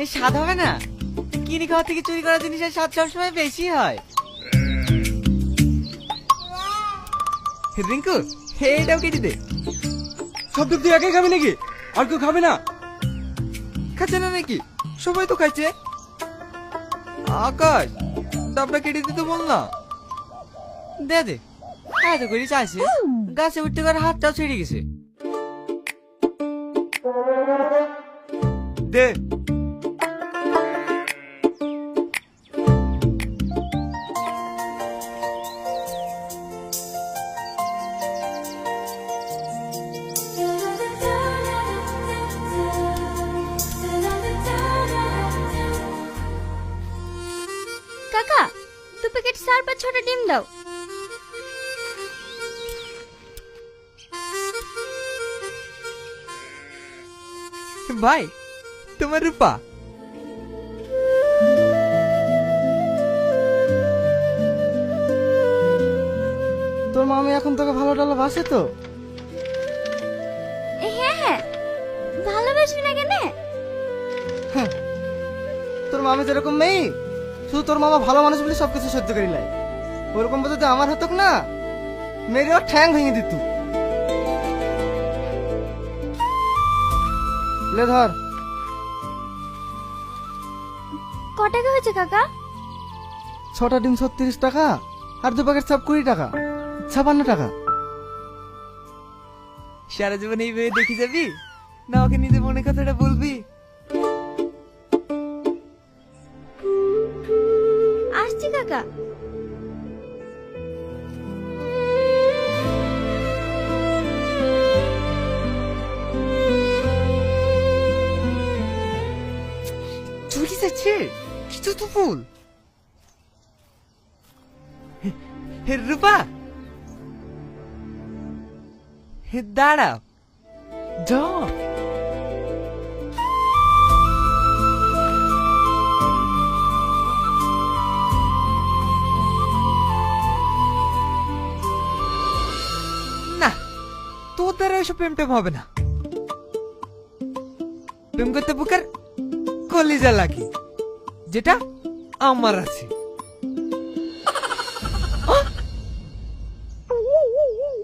এই স্বাদ হবে না? কিনে খাওয়া থেকে চুরি করা জিনিসের স্বাদ সবসময় বেশি হয়। রিঙ্কু, এইটাও কেটে দে। সব তুই একাই খাবি নাকি? আর কেউ খাবে না? খাচ্ছে না নাকি? সবাই তো খাচ্ছে। আকাশ, ডাবটা কেটে দিতে বল না। দে দে, এত করে চাইছে, গাছে উঠতে করে হাতটাও ছিঁড়ে গেছে। দে। কাকা, 2 প্যাকেট 4-5-6টা ডিম দাও। ভাই, তোমার রূপা। তোর মামি এখন তোকে ভালো টালো বাসে তো? হ্যাঁ হ্যাঁ, ভালোবাসবি না কেন? তোর মামি যেরকম নেই, শুধু তোর মামা ভালো মানুষ বলে সবকিছু সহ্য করি লাই। ওরকম যদি আমার হতো না, মেরে ওর ঠ্যাং ভেঙে দিত। লে ধর। ক টাকা হয়েছে কাকা? 6টা ডিম 36 টাকা, আর 2 প্যাকেট চাপ 20 টাকা, 56 টাকা। সারা জীবন এইভাবে দেখি যাবি না? ওকে নিজে মনে কথাটা বলবি? আসছি কাকা। চুরি যাচ্ছে কিছু তো ফুল। রূপা, দাঁড়াও। যা। না, তোর দ্বারা এসব প্রেম টেম হবে না। প্রেম করতে বুকের কলিজা লাগে, যেটা আমার আছে।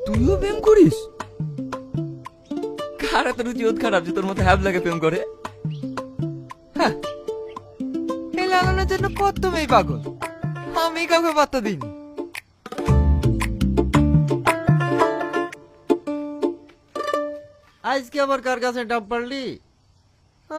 তুইও প্রেম করিস? কারা তোর রুচি খারাপ যে তোর মতো হ্যাব লাগে প্রেম করে? হ্যাঁ, এই লালনের জন্য কত মেয়ে পাগল, আমি কাউকে পাত্তা দিইনি। আজকে আবার কার কাছে ডাব পারলি?